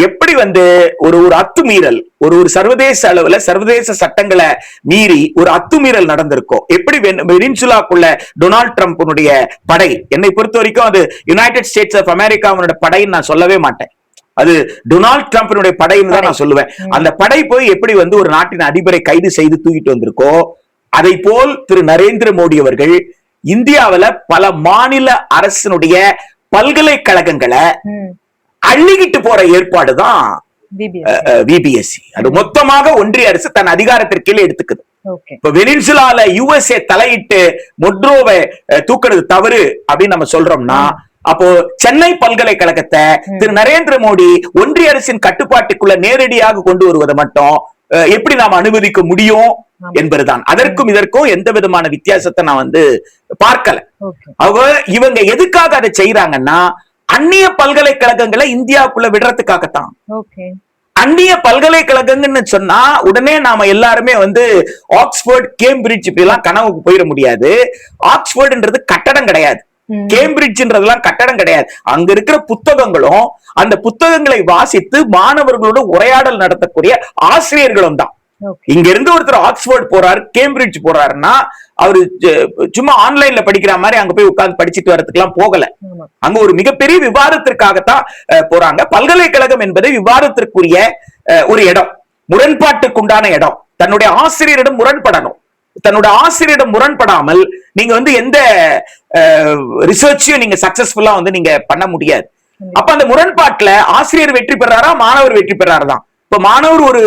எப்படி வந்து ஒரு அத்துமீறல், ஒரு சர்வதேச அளவுல சர்வதேச சட்டங்களை மீறி ஒரு அத்துமீறல் நடந்திருக்கும். எப்படி வெனின்சுலாக்குள்ள டொனால்ட் ட்ரம்ப்னுடைய படை, என்னை பொறுத்த வரைக்கும் அது யுனைடெட் ஸ்டேட்ஸ் ஆஃப் அமெரிக்காவுடைய படைன்னு நான் சொல்லவே மாட்டேன், அது டொனால்ட் ட்ரம்பினுடைய படைன்னு தான் நான் சொல்லுவேன். அந்த படை போய் எப்படி வந்து ஒரு நாட்டின் அதிபரை கைது செய்து தூக்கிட்டு வந்திருக்கோ, அதை போல் திரு நரேந்திர மோடி அவர்கள் இந்தியாவில பல மாநில அரசினுடைய பல்கலைக்கழகங்களை அள்ளிக்கிட்டு போற ஏற்பாடுதான் விபிஎஸ்சி. அது மொத்தமாக ஒன்றிய அரசு தன் அதிகாரத்திற்கு எடுத்துக்குது. இப்ப வெனின்சுலால யுஎஸ்ஏ தலையிட்டு மொட்ரோவை தூக்குறது தவறு அப்படின்னு நம்ம சொல்றோம்னா, அப்போ சென்னை பல்கலைக்கழகத்தை திரு நரேந்திர மோடி ஒன்றிய அரசின் கட்டுப்பாட்டுக்குள்ள நேரடியாக கொண்டு வருவதை மட்டும் எப்படி நாம் அனுமதிக்க முடியும் என்பதுதான். அதற்கும் இதற்கும் எந்த விதமான வித்தியாசத்தை நான் வந்து பார்க்கல. இவங்க எதுக்காக அதை செய்யறாங்கன்னா, அந்நிய பல்கலைக்கழகங்களை இந்தியாவுக்குள்ள விடுறதுக்காகத்தான். அந்நிய பல்கலைக்கழகங்கன்னு சொன்னா உடனே நாம எல்லாருமே வந்து ஆக்ஸ்போர்ட், கேம்பிரிட்ஜ் இப்படி எல்லாம் கனவுக்கு போயிட முடியாது. ஆக்ஸ்போர்ட்ன்றது கட்டடம் கிடையாது, கேம்பிரிட்ஜ்ன்றதெல்லாம் கட்டடம் கிடையாது. அங்க இருக்கிற புத்தகங்களும் அந்த புத்தகங்களை வாசித்து மாணவர்களோட உரையாடல் நடத்தக்கூடிய ஆசிரியர்களும் தான். இங்க இருந்து ஒருத்தர் ஆக்ஸ்போர்ட் போறாரு, கேம்பிரிட்ஜ் போறாருன்னா அவரு சும்மா ஆன்லைன்ல படிக்கிற மாதிரி அங்க போய் உட்கார்ந்து படிச்சுட்டு வரதுக்கு எல்லாம் போகல. அங்க ஒரு மிகப்பெரிய விவாதத்திற்காகத்தான் போறாங்க. பல்கலைக்கழகம் என்பது விவாதத்திற்குரிய ஒரு இடம், முரண்பாட்டுக்குண்டான இடம். தன்னுடைய ஆசிரியரிடம் முரண்படணும். தன்னுடைய ஆசிரியரிடம் முரண்படாமல் நீங்க வந்து எந்த ரிசர்ச்சையும் நீங்க சக்சஸ்ஃபுல்லா வந்து நீங்க பண்ண முடியாது. அப்ப அந்த முரண்பாட்டுல ஆசிரியர் வெற்றி பெறாரா, மாணவர் வெற்றி பெறாருதான். இப்ப மாணவர் ஒரு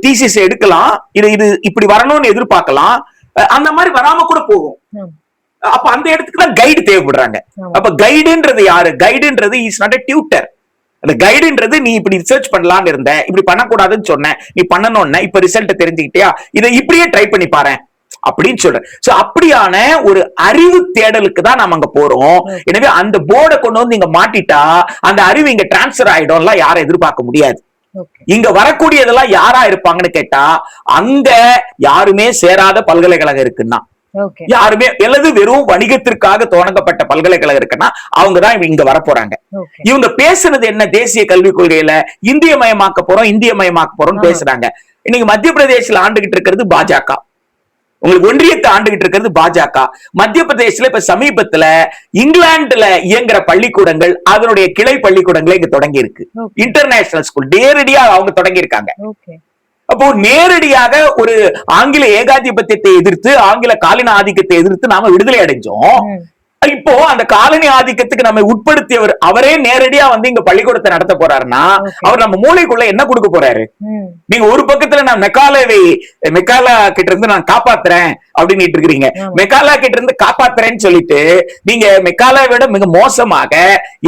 தீசிஸ் எடுக்கலாம், இது இப்படி வரணும்னு எதிர்பார்க்கலாம், அந்த மாதிரி வராம கூட போகும். அப்ப அந்த இடத்துக்கு தான் கைடு தேவைப்படுறாங்க. அப்ப கைடுன்றது யாரு? கைடுன்றது இஸ் நாட் எ டியூட்டர். அந்த கைடுன்றது நீ இப்படி ரிசர்ச் பண்ணலாம்னு இருந்த, இப்படி பண்ணக்கூடாதுன்னு சொன்ன, நீ பண்ணணும்னா இப்ப ரிசல்ட் தெரிஞ்சுக்கிட்டியா, இதை இப்படியே ட்ரை பண்ணி பாரு அப்படின்னு சொல்றேன். சோ அப்படியான ஒரு அறிவு தேடலுக்கு தான் நம்ம அங்க போறோம். எனவே அந்த போர்டை கொண்டு வந்து இங்க மாட்டிட்டா அந்த அறிவு இங்க டிரான்ஸ்பர் ஆயிடும்லாம் யாரும் எதிர்பார்க்க முடியாது. இங்க வரக்கூடியதெல்லாம் யாரா இருப்பாங்கன்னு கேட்டா, அங்க யாருமே சேராத பல்கலைக்கழகம் இருக்குன்னா, யாருமே அல்லது வெறும் வணிகத்திற்காக தொடங்கப்பட்ட பல்கலைக்கழகம் இருக்குன்னா அவங்கதான் இங்க வரப்போறாங்க. இவங்க பேசுனது என்ன, தேசிய கல்விக் கொள்கையில இந்திய மயமாக்க போறோம், இந்திய மயமாக்க போறோம் பேசுறாங்க. இன்னைக்கு மத்திய பிரதேசல ஆண்டுகிட்டு இருக்கிறது பாஜக, உங்களுக்கு ஒன்றியத்தை ஆண்டுகிட்டு இருக்கிறது பாஜக. மத்திய பிரதேசல இப்ப சமீபத்துல இங்கிலாந்துல இயங்குற பள்ளிக்கூடங்கள் அதனுடைய கிளை பள்ளிக்கூடங்களை இங்க தொடங்கி இருக்கு. இன்டர்நேஷனல் ஸ்கூல் நேரடியா அவங்க தொடங்கி இருக்காங்க. அப்போ நேரடியாக ஒரு ஆங்கில ஏகாதிபத்தியத்தை எதிர்த்து, ஆங்கில காலனி ஆதிக்கத்தை எதிர்த்து நாம விடுதலை அடைஞ்சோம். இப்போ அந்த காலனி ஆதிக்கத்துக்கு நம்ம உட்படுத்தியவர் அவரே நேரடியா வந்து இங்க பள்ளிக்கூடத்தை நடத்த போறாருன்னா அவர் நம்ம மூளைக்குள்ள என்ன கொடுக்க போறாரு? நீங்க ஒரு பக்கத்துல நான் மெக்காலா கிட்ட இருந்து நான் காப்பாத்துறேன் அப்படின்னு இருக்கிறீங்க, மெக்காலா கிட்ட இருந்து காப்பாத்துறேன்னு சொல்லிட்டு நீங்க மெக்காலா விட மிக மோசமாக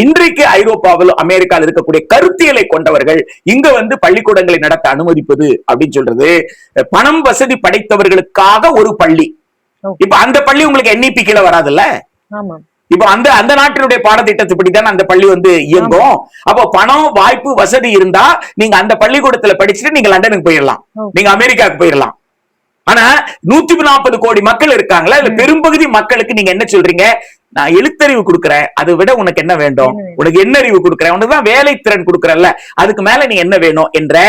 இன்றைக்கு ஐரோப்பாவில் அமெரிக்காவில் இருக்கக்கூடிய கருத்தியலை கொண்டவர்கள் இங்க வந்து பள்ளிக்கூடங்களை நடத்த அனுமதிப்பது அப்படின்னு சொல்றது பணம் வசதி படைத்தவர்களுக்காக ஒரு பள்ளி. இப்ப அந்த பள்ளி உங்களுக்கு NEP கீழ வராதுல்ல. இப்போ அந்த நாட்டினுடைய பாடத்திட்டத்துப்படிதான் அந்த பள்ளி வந்து இயங்கும். அப்போ பணம் வாய்ப்பு வசதி இருந்தா நீங்க அந்த பள்ளிக்கூடத்துல படிச்சுட்டு நீங்க லண்டனுக்கு போயிடலாம், நீங்க அமெரிக்காவுக்கு போயிடலாம். ஆனா 140 கோடி மக்கள் இருக்காங்களா, இல்ல பெரும்பகுதி மக்களுக்கு நீங்க என்ன சொல்றீங்க, நான் எழுத்தறிவு கொடுக்குறேன், அதை விட உனக்கு என்ன வேண்டும், உனக்கு என்ன அறிவு கொடுக்குறேன், உனக்குதான் வேலை திறன் கொடுக்குறல்ல, அதுக்கு மேல நீ என்ன வேணும் என்ற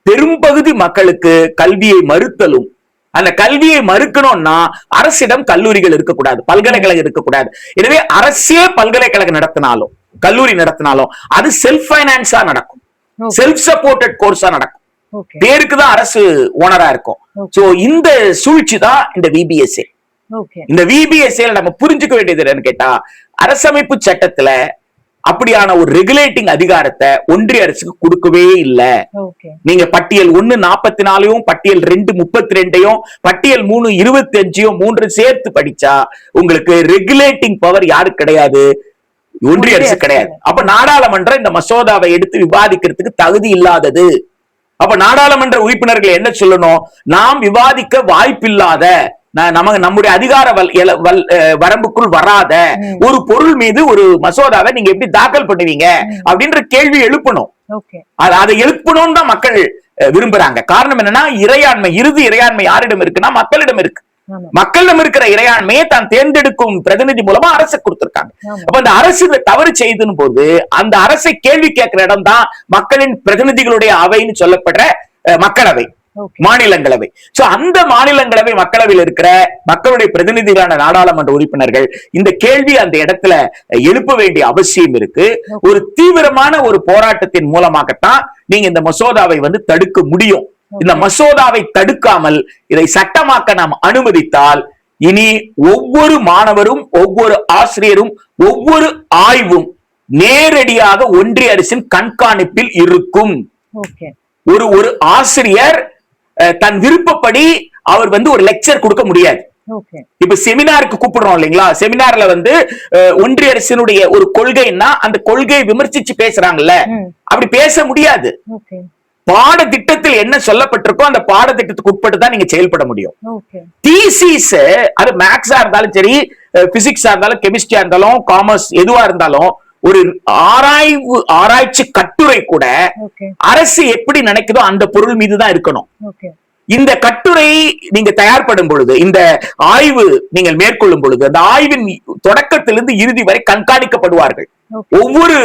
பெரும்பகுதி மக்களுக்கு கல்வியை மறுத்தலும். அந்த கல்வியை மறுக்கணும்னா அரசிடம் கல்லூரிகள் இருக்கக்கூடாது, பல்கலைக்கழகம் இருக்கக்கூடாது. எனவே அரசே பல்கலைக்கழகம் நடத்தினாலும் கல்லூரி நடத்தினாலும் அது செல்ஃப் பைனான்ஸா நடக்கும், செல்ஃப் சப்போர்ட்டட் கோர்ஸா நடக்கும், பேருக்குதான் அரசு ஓனரா இருக்கும். சோ இந்த சூழ்ச்சி தான் இந்த VBSA. இந்த VBSA நம்ம புரிஞ்சுக்க வேண்டியது என்னன்னு கேட்டா, அரசமைப்பு சட்டத்துல அப்படியான ஒரு ரெகுலேட்டிங் அதிகாரத்தை ஒன்றிய அரசுக்கு கொடுக்கவே இல்லை. நீங்க பட்டியல் 1 44 பட்டியல் 2 32 பட்டியல் 3 25 3 சேர்த்து படிச்சா உங்களுக்கு ரெகுலேட்டிங் பவர் யாருக்கு கிடையாது, ஒன்றிய அரசு கிடையாது. அப்ப நாடாளுமன்றம் இந்த மசோதாவை எடுத்து விவாதிக்கிறதுக்கு தகுதி இல்லாதது. அப்ப நாடாளுமன்ற உறுப்பினர்கள் என்ன சொல்லணும், நாம் விவாதிக்க வாய்ப்பில்லாத, நம்முடைய அதிகார வரம்புக்குள் வராத ஒரு பொருள் மீது ஒரு மசோதாவை நீங்க எப்படி தாக்கல் பண்ணுவீங்க அப்படின்ற கேள்வி எழுப்பணும். அதை எழுப்பணும் தான் மக்கள் விரும்புறாங்க. காரணம் என்னன்னா, இறையாண்மை, இறுதி இறையாண்மை யாரிடம் இருக்குன்னா மக்களிடம் இருக்கு. மக்களிடம் இருக்கிற இறையாண்மையை தான் தேர்ந்தெடுக்கும் பிரதிநிதி மூலமா அரசு கொடுத்திருக்காங்க. அப்ப அந்த அரசு தவறு செய்துன்னு போது அந்த அரசை கேள்வி கேட்கிற இடம் தான் மக்களின் பிரதிநிதிகளுடைய அவைன்னு சொல்லப்படுற மக்களவை, மாநிலங்களவை. சோ அந்த மாநிலங்களவை மக்களவையில் இருக்கிற மக்களுடைய பிரதிநிதிகளான நாடாளுமன்ற உறுப்பினர்கள் இந்த கேள்வி அந்த இடத்துல எழுப்ப வேண்டிய அவசியம் இருக்கு. ஒரு தீவிரமான ஒரு போராட்டத்தின் மூலமாகத்தான் நீங்க இந்த மசோதாவை வந்து தடுக்க முடியும். இந்த மசோதாவை தடுக்காமல் இதை சட்டமாக்க நாம் அனுமதித்தால் இனி ஒவ்வொரு மாணவரும், ஒவ்வொரு ஆசிரியரும், ஒவ்வொரு ஆய்வும் நேரடியாக ஒன்றிய அரசின் கண்காணிப்பில் இருக்கும். ஒரு ஆசிரியர் தன் விருப்பப்படி அவர் வந்து ஒரு லெக்சர் கொடுக்க முடியாது. இப்ப செமினாருக்கு கூப்பிடுறோம் இல்லைங்களா, செமினார்ல வந்து ஒன்றிய அரசினுடைய ஒரு கொள்கைன்னா அந்த கொள்கையை விமர்சிச்சு பேசுறாங்கல்ல, அப்படி பேச முடியாது. பாடத்திட்டத்தில் என்ன சொல்லப்பட்டிருக்கோ அந்த பாடத்திட்டத்துக்கு உட்பட்டு தான் நீங்க செயல்பட முடியும். தீசிஸ், அது மேக்ஸா இருந்தாலும் சரி, பிசிக்ஸா இருந்தாலும், கெமிஸ்ட்ரியா இருந்தாலும், காமர்ஸ் எதுவா இருந்தாலும், ஒரு ஆராய்ச்சி கட்டுரை கூட அரசு எப்படி நினைக்குதோ அந்த பொருள் மீதுதான் இருக்கணும். இந்த கட்டுரை நீங்க தயார்படும் பொழுது, இந்த ஆய்வு நீங்கள் மேற்கொள்ளும் பொழுது, அந்த ஆய்வின் தொடக்கத்திலிருந்து இறுதி வரை கண்காணிக்கப்படுவார்கள் ஒவ்வொரு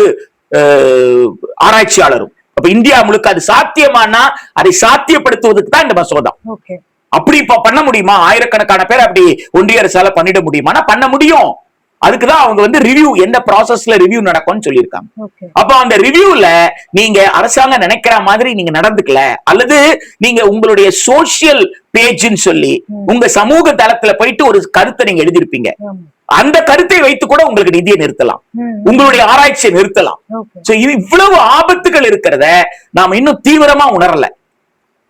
ஆராய்ச்சியாளரும். அப்ப இந்தியா முழுக்க அது சாத்தியமானா அதை சாத்தியப்படுத்துவதற்கு தான் இந்த மசோதா. அப்படி இப்ப பண்ண முடியுமா? ஆயிரக்கணக்கான பேர் அப்படி ஒன்றிய அரசால பண்ணிட முடியுமா? பண்ண முடியும். அதுக்குதான் அவங்க வந்து ரிவ்யூ, என்ன ப்ராசஸ்ல ரிவ்யூ நடக்கும்னு சொல்லியிருக்காங்க. அப்ப அந்த ரிவ்யூல நீங்க அரசாங்கம் நினைக்கிற மாதிரி நீங்க நடந்துக்கல, அல்லது நீங்க உங்களுடைய சோசியல் பேஜ்ன்னு சொல்லி உங்க சமூக தளத்துல போயிட்டு ஒரு கருத்தை நீங்க எழுதிருப்பீங்க, அந்த கருத்தை வைத்து கூட உங்களுக்கு நிதியை நிறுத்தலாம், உங்களுடைய ஆராய்ச்சியை நிறுத்தலாம். இவ்வளவு ஆபத்துகள் இருக்கிறத நாம இன்னும் தீவிரமா உணரல.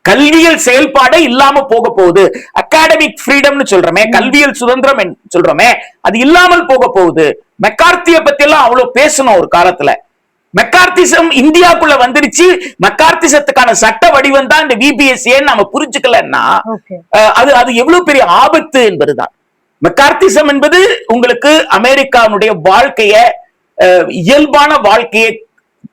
கல்வியல் செயல்பாடே இல்லாம போக போகுது. அகாடமிக் ஃப்ரீடம்னு சொல்றோமே, கல்வியல் சுதந்திரம் சொல்றோமே, அது இல்லாமல் போக போகுது. மெக்கார்த்திய பத்தி எல்லாம் அவ்வளவு பேசணும் ஒரு காலத்துல. மெக்கார்த்திசம் இந்தியாக்குள்ள வந்துருச்சு. மெக்கார்த்திசத்துக்கான சட்ட வடிவம் தான் இந்த விபிஎஸ்ஏ நாம புரிஞ்சுக்கலன்னா அது அது எவ்வளவு பெரிய ஆபத்து என்பதுதான். மெக்கார்த்திசம் என்பது உங்களுக்கு அமெரிக்காவுடைய வாழ்க்கைய, இயல்பான வாழ்க்கையை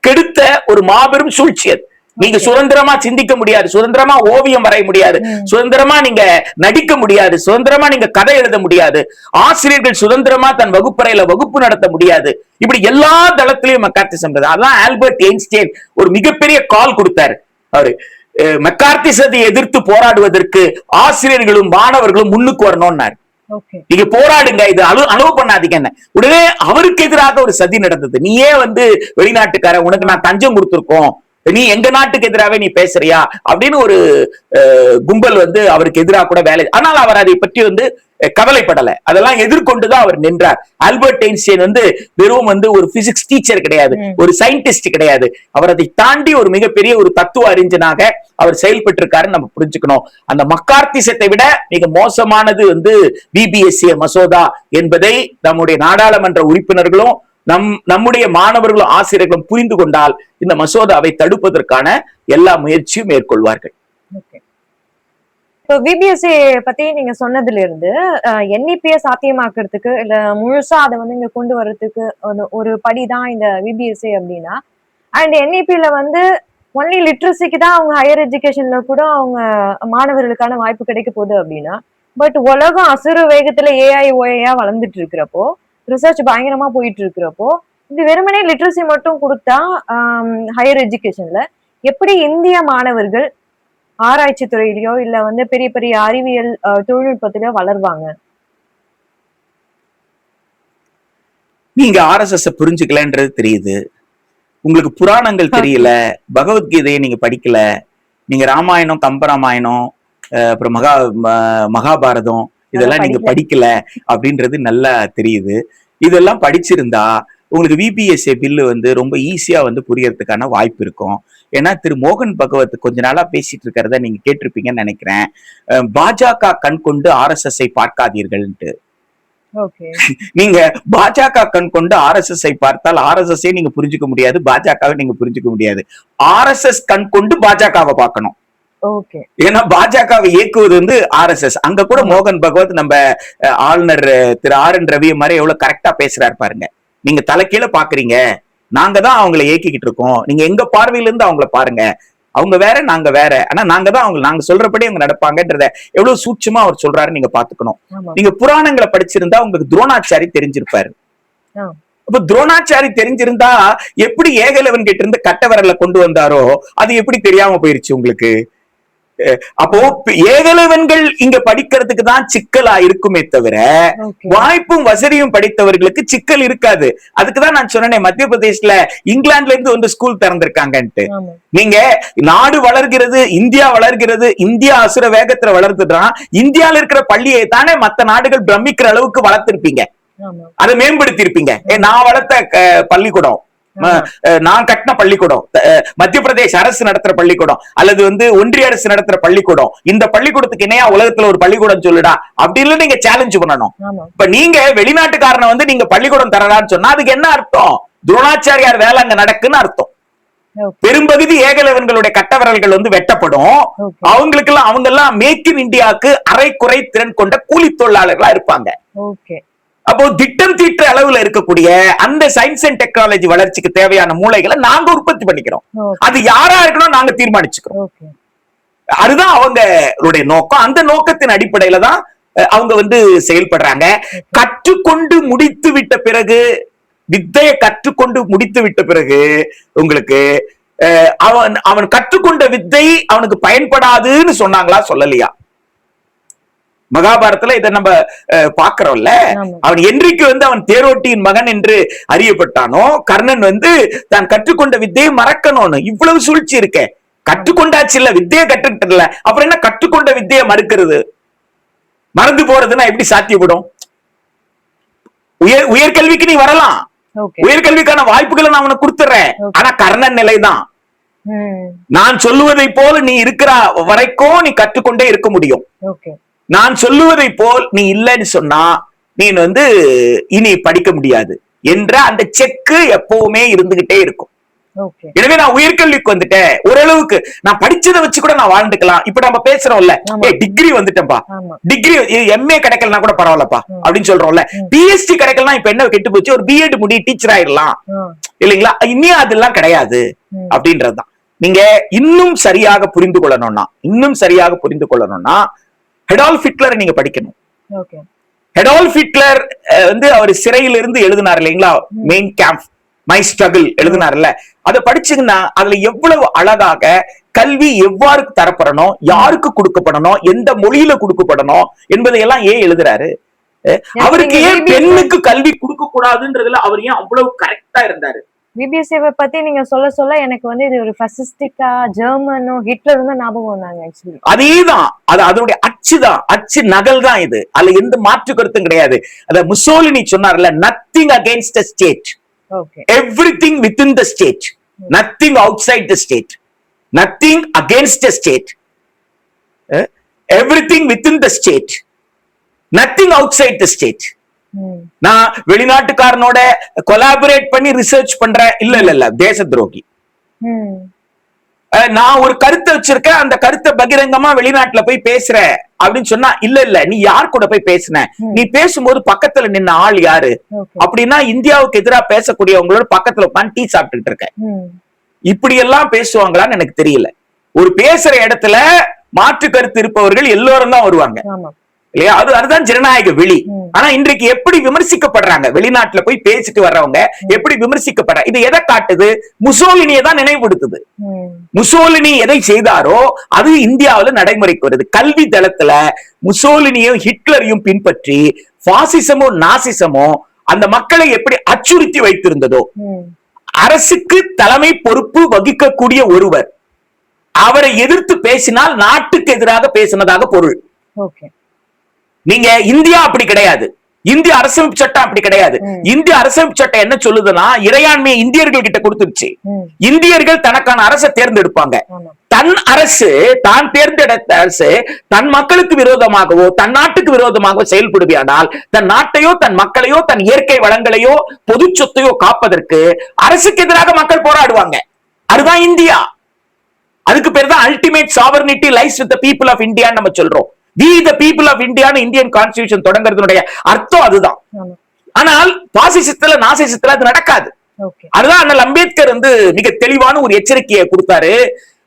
கெடுத்த ஒரு மாபெரும் சூழ்ச்சி. அது நீங்க சுதந்திரமா சிந்திக்க முடியாது, சுதந்திரமா ஓவியம் வரைய முடியாது, சுதந்திரமா நீங்க நடிக்க முடியாது, சுதந்திரமா நீங்க கதை எழுத முடியாது, ஆசிரியர்கள் சுதந்திரமா தன் வகுப்பறையில வகுப்பு நடத்த முடியாது. இப்படி எல்லா தளத்திலையும் மெக்கார்த்திசம். அதான் ஆல்பர்ட் ஐன்ஸ்டைன் ஒரு மிகப்பெரிய கால் கொடுத்தாரு. அவரு மெக்கார்த்திசத்தை எதிர்த்து போராடுவதற்கு ஆசிரியர்களும் மாணவர்களும் முன்னுக்கு வரணும்னாரு. நீங்க போராடுங்க, இது அனுபவ பண்ணாதீங்க. உடனே அவருக்கு எதிராக ஒரு சதி நடந்தது. நீயே வெளிநாட்டுக்கார, உனக்கு நான் தஞ்சம் கொடுத்திருக்கோம், நீ எங்க நாட்டுக்கு எதிராகவே நீ பேசுறியா அப்படின்னு ஒரு கும்பல் அவருக்கு எதிராக கூட வேலை. ஆனால் அவர் அதை பற்றி கவலைப்படல. அதெல்லாம் எதிர்கொண்டுதான் அவர் நின்றார். ஆல்பர்ட் ஐன்ஸ்டைன் வெறும் ஒரு பிசிக்ஸ் டீச்சர் கிடையாது, ஒரு சயின்டிஸ்ட் கிடையாது. அவர் அதை தாண்டி ஒரு மிகப்பெரிய ஒரு தத்துவ அறிஞனாக அவர் செயல்பட்டு இருக்காருன்னு நம்ம புரிஞ்சுக்கணும். அந்த மெக்கார்த்திசத்தை விட மிக மோசமானது விபிஎஸ்ஏ மசோதா என்பதை நம்முடைய நாடாளுமன்ற உறுப்பினர்களும் நம்முடைய மாணவர்களும் ஆசிரியர்களும் புரிந்து கொண்டால் இந்த மசோதாவை தடுப்பதற்கான எல்லா முயற்சியும் மேற்கொள்வார்கள். இப்போ விபிஎஸ்ஏ பத்தி நீங்க சொன்னதுல இருந்து என்இபியை சாத்தியமாக்குறதுக்கு இல்ல முழுசா அதை இங்க கொண்டு வர்றதுக்கு ஒரு படிதான் இந்த விபிஎஸ்ஏ அப்படின்னா, அண்ட் என்இபியில ஒன்லி லிட்ரஸிக்கு தான் அவங்க ஹையர் எஜுகேஷன்ல கூட அவங்க மாணவர்களுக்கான வாய்ப்பு கிடைக்க போகுது அப்படின்னா, பட் உலகம் அசுர வேகத்துல ஏஐ ஓஐயா வளர்ந்துட்டு இருக்கிறப்போ, ரிசர்ச் பயங்கரமா போயிட்டு இருக்கிறப்போ, இது வெறுமனே லிட்ரஸி மட்டும் கொடுத்தா ஹையர் எஜுகேஷன்ல எப்படி இந்திய மாணவர்கள் ஆராய்ச்சி துறையிலயோ இல்ல பெரிய பெரிய அறிவியல் தொழில்நுட்பத்திலயோ வளர்வாங்க? நீங்க ஆர்எஸ்எஸ் புரிஞ்சுக்கலன்றது தெரியுது. உங்களுக்கு புராணங்கள் தெரியல, பகவத்கீதையை நீங்க படிக்கல, நீங்க ராமாயணம், கம்பராமாயணம், அப்புறம் மகாபாரதம் இதெல்லாம் நீங்க படிக்கல அப்படின்றது நல்லா தெரியுது. இதெல்லாம் படிச்சிருந்தா உங்களுக்கு விபிஎஸ்ஏ பில்லு ரொம்ப ஈஸியா புரியறதுக்கான வாய்ப்பு இருக்கும். ஏன்னா திரு மோகன் பகவத் கொஞ்ச நாளா பேசிட்டு இருக்கிறத நீங்க கேட்டிருப்பீங்கன்னு நினைக்கிறேன். பாஜக கண் கொண்டு ஆர்எஸ்எஸ் பார்க்காதீர்கள்ட்டு. நீங்க பாஜக கண் கொண்டு ஆர்எஸ்எஸ் பார்த்தால் ஆர்எஸ்எஸ் நீங்க புரிஞ்சுக்க முடியாது, பாஜகவை நீங்க புரிஞ்சுக்க முடியாது. ஆர்எஸ்எஸ் கண் கொண்டு பாஜகவை பார்க்கணும். ஏன்னா பாஜகவை இயக்குவது ஆர்எஸ்எஸ். அங்க கூட மோகன் பகவத் நம்ம ஆளுநர் திரு ஆர் என் ரவி மாதிரி எவ்வளவு கரெக்டா பேசுறாரு பாருங்க. நீங்க தலைக்கீழ பாக்குறீங்க, நாங்க தான் அவங்களை இயக்கிக்கிட்டு இருக்கோம், நீங்க எங்க பார்வையில இருந்து அவங்கள பாருங்க, அவங்க வேற நாங்க வேற, ஆனா நாங்க தான் நாங்க சொல்றபடி அவங்க நடப்பாங்கன்றத எவ்வளவு சூட்சமா அவர் சொல்றாரு நீங்க பாத்துக்கணும். நீங்க புராணங்களை படிச்சிருந்தா உங்களுக்கு துரோணாச்சாரி தெரிஞ்சிருப்பாரு. அப்ப துரோணாச்சாரி தெரிஞ்சிருந்தா எப்படி ஏகலவன் கிட்ட இருந்து கட்ட விரல கொண்டு வந்தாரோ அது எப்படி தெரியாம போயிருச்சு உங்களுக்கு? அப்போ ஏகலவன்கள் இங்க படிக்கிறதுக்கு தான் சிக்கலா இருக்குமே தவிர வாய்ப்பும் வசதியும் படித்தவர்களுக்கு சிக்கல் இருக்காது. அதுக்குதான் நான் சொன்னேன், மத்திய பிரதேஷ்ல இங்கிலாந்துல இருந்து ஸ்கூல் திறந்திருக்காங்கன்ட்டு. நீங்க நாடு வளர்கிறது, இந்தியா வளர்கிறது, இந்தியா அசுர வேகத்துல வளர்த்துதான் இந்தியால இருக்கிற பள்ளியை தானே மத்த நாடுகள் பிரமிக்கிற அளவுக்கு வளர்த்திருப்பீங்க, அதை மேம்படுத்தி இருப்பீங்க. நான் வளர்த்த பள்ளிக்கூடம், நான் கட்டின பள்ளிக்கூடம், மத்திய பிரதேச அரசு நடத்துற பள்ளிக்கூடம் அல்லது ஒன்றிய அரசு நடத்துற பள்ளிக்கூடம், இந்த பள்ளிக்கூடத்துக்கு இணையா உலகத்துல ஒரு பள்ளிக்கூடம் சொல்லுடா அப்படின்னு நீங்க சேலஞ்ச் பண்ணணும். இப்ப நீங்க வெளிநாட்டுக்காரனை நீங்க பள்ளிக்கூடம் தரலான்னு சொன்னா அதுக்கு என்ன அர்த்தம்? துரோணாச்சாரியார் வேலை அங்க நடக்குன்னு அர்த்தம். பெரும்பகுதி ஏகலவன்களுடைய கட்டவரல்கள் வெட்டப்படும். அவங்களுக்கு எல்லாம் அவங்க எல்லாம் மேக் இன் இந்தியாவுக்கு அரை குறை திறன் கொண்ட கூலி தொழிலாளர்களா இருப்பாங்க. அப்போ திட்டம் தீட்டுற அளவுல இருக்கக்கூடிய அந்த சயின்ஸ் அண்ட் டெக்னாலஜி வளர்ச்சிக்கு தேவையான மூளைகளை நாங்க உற்பத்தி பண்ணிக்கிறோம். அது யாரா இருக்கணும் நாங்க தீர்மானிச்சுக்கிறோம். அதுதான் அவங்களுடைய நோக்கம். அந்த நோக்கத்தின் அடிப்படையில தான் அவங்க செயல்படுறாங்க. கற்றுக்கொண்டு முடித்து விட்ட பிறகு, வித்தையை கற்றுக்கொண்டு முடித்து விட்ட பிறகு உங்களுக்கு அவன் கற்றுக்கொண்ட வித்தை அவனுக்கு பயன்படாதுன்னு சொன்னாங்களா, சொல்லலையா? மகாபாரதத்துல இதை நம்ம பாக்குறோம்ல. அவன் என்றைக்கு அவன் தேரோட்டியின் மகன் என்று அறியப்பட்டானோ, கர்ணன் தான் கற்றுக்கொண்ட வித்தையை மறக்கணும்னு இவ்வளவு சூழ்ச்சி இருக்க. கற்றுக்கொண்டாச்சு இல்ல, வித்தையை கற்றுக்கிட்டல, அப்புறம் என்ன கற்றுக்கொண்ட வித்தையை மறுக்கிறது? மறந்து போறதுன்னா எப்படி சாத்தியப்படும்? உயர்கல்விக்கு நீ வரலாம், உயர்கல்விக்கான வாய்ப்புகளை நான் உனக்கு கொடுத்துறேன், ஆனா கர்ணன் நிலைதான். நான் சொல்லுவதை போல நீ இருக்கிற வரைக்கும் நீ கற்றுக்கொண்டே இருக்க முடியும். நான் சொல்லுவதை போல் நீ இல்லைன்னு சொன்னா நீ இனி படிக்க முடியாது என்ற அந்த செக்கு எப்பவுமே இருந்துகிட்டே இருக்கும். ஓகே. எனவே நான் உயர்கல்விக்கு வந்துட்டேன், ஓரளவுக்கு நான் படிச்சதை வச்சு கூட நான் வாழ்ந்துக்கலாம். இப்ப நம்ம பேசுறோம்ல, ஆமா. டிகிரி வந்துட்டேன்பா, ஆமா. டிகிரி எம்ஏ கிடைக்கலனா கூட பரவாயில்லப்பா அப்படின்னு சொல்றோம்ல. பிஎஸ்டி கிடைக்கலனா இப்ப என்ன கெட்டு போச்சு, ஒரு பிஎட் முடி டீச்சர் ஆயிடலாம் இல்லைங்களா? இன்னும் அதெல்லாம் கிடையாது அப்படின்றதுதான். நீங்க இன்னும் சரியாக புரிந்து கொள்ளணும்னா ஹெடால்ஃப் ஹிட்லரை நீங்க படிக்கணும். ஓகே. ஹெடால்ஃப் ஹிட்லர் வந்து அவர் சிறையில இருந்து எழுதினார் இல்லைங்களா, மெயின் கேம்ப் மை ஸ்ட்ரகிள் எழுதினார்ல, அதை படிச்சீங்கன்னா அதுல எவ்வளவு அழகாக கல்வி எவ்வாறு தரப்படணும், யாருக்கு கொடுக்கப்படணும், எந்த மொழியில கொடுக்கப்படணும் என்பதையெல்லாம் ஏன் எழுதுறாரு. அவருக்கு ஏன் பெண்ணுக்கு கல்வி கொடுக்க கூடாதுன்றதுல அவர் ஏன் அவ்வளவு கரெக்டா இருந்தாரு. பிபிஎஸ்சியை பத்தி நீங்க சொல்ல சொல்ல எனக்கு வந்து இது ஒரு ஃபசிஸ்டிக்கா ஜெர்மனோ ஹிட்லர் தான் ஞாபகம் வந்தாங்க. ஆக்சுவலி அதேதான், அது அதனுடைய அச்சுதான், அச்சு நகல் தான் இது. அதுல எந்த மாற்று கருத்தும் கிடையாது. அத முசோலினி சொன்னார்ல, nothing against the state, everything within the state, nothing outside the state, nothing against the state, everything within the state, nothing outside the state. நான் வெளிநாட்டுக்காரனோட கொலாபரேட் பண்ணி ரிசர்ச் பண்றேன், இல்ல தேச துரோகி. நான் ஒரு கருத்தை வச்சிருக்கேன், அந்த கருத்தை பகிரங்கமா வெளிநாட்டுல போய் பேசுற அப்படின்னு சொன்னா, இல்ல நீ யார் கூட போய் பேசுன, நீ பேசும்போது பக்கத்துல நின்ன ஆள் யாரு அப்படின்னா, இந்தியாவுக்கு எதிராக பேசக்கூடியவங்களோட பக்கத்துல உட்காந்து டீ சாப்பிட்டுட்டு இருக்கேன். இப்படி எல்லாம் பேசுவாங்களான்னு எனக்கு தெரியல. ஒரு பேசுற இடத்துல மாற்று கருத்து இருப்பவர்கள் எல்லோரும் தான் வருவாங்க இல்லையா, அதுதான் ஜனநாயக வெளி. ஆனா இன்றைக்கு எப்படி விமர்சிக்கப்படுறாங்க, வெளிநாட்டுல போய் பேசிட்டு வர்றவங்க எப்படி விமர்சிக்கப்படுறாங்க, இது எதை காட்டுது, முசோலினியை தான் நினைவுபடுத்துது. முசோலினி எதை செய்தாரோ அது இந்தியாவில நடைமுறைக்கு வருது. கல்வி தளத்துல முசோலினியும் ஹிட்லரையும் பின்பற்றி பாசிசமும் நாசிசமும் அந்த மக்களை எப்படி அச்சுறுத்தி வைத்திருந்ததோ, அரசுக்கு தலைமை பொறுப்பு வகிக்கக்கூடிய ஒருவர் அவரை எதிர்த்து பேசினால் நாட்டுக்கு எதிராக பேசினதாக பொருள். நீங்க இந்தியா அப்படி கிடையாது, இந்திய அரசமைப்பு சட்டம் அப்படி கிடையாது. இந்திய அரசமைப்பு சட்டம் என்ன சொல்லுதுன்னா, இறையாண்மையை இந்தியர்கள் கிட்ட கொடுத்துருச்சு. இந்தியர்கள் தனக்கான அரசை தேர்ந்தெடுப்பாங்க. தன் அரசு, தான் தேர்ந்தெடுத்த அரசு தன் மக்களுக்கு விரோதமாகவோ தன் நாட்டுக்கு விரோதமாகவோ செயல்படுவியானால், தன் நாட்டையோ தன் மக்களையோ தன் இயற்கை வளங்களையோ பொது சொத்தையோ காப்பதற்கு அரசுக்கு எதிராக மக்கள் போராடுவாங்க. அதுதான் இந்தியா. அதுக்கு பேர் தான் ultimate sovereignty lies with the people of India நம்ம சொல்றோம். We the people of India Indian constitution தொடங்குறதுடைய அர்த்தம் அதுதான். ஆனால் பாசிசத்துல நாசிசத்துல அது நடக்காது. அதுதான் அண்ணல் அம்பேத்கர் வந்து மிக தெளிவான ஒரு எச்சரிக்கையை கொடுத்தாரு.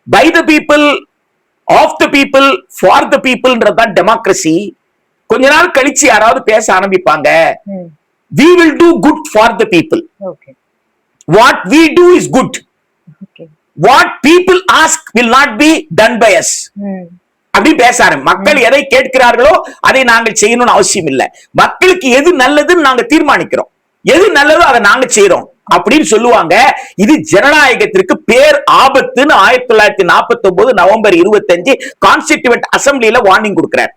By the people, of the people, for the பீப்புள்ன்றதுதான் டெமோக்ரஸி. கொஞ்ச நாள் கழிச்சு யாராவது பேச ஆரம்பிப்பாங்க, we will do good for the people, what we do is good, what people ask will not be done by us அப்படி பேசாரு. மக்கள் எதை கேட்கிறார்களோ அதை நாங்கள் செய்யணும்னு அவசியம் இல்லை. மக்களுக்கு எது நல்லதுன்னு நாங்க தீர்மானிக்கிறோம், எது நல்லதோ அதை நாங்க செய்யறோம் அப்படின்னு சொல்லுவாங்க. இது ஜனநாயகத்திற்கு பேர் ஆபத்துன்னு 1949 நவம்பர் 25 கான்ஸ்டிடியூவன்ட் அசம்பிளில வார்னிங் கொடுக்கிறார்.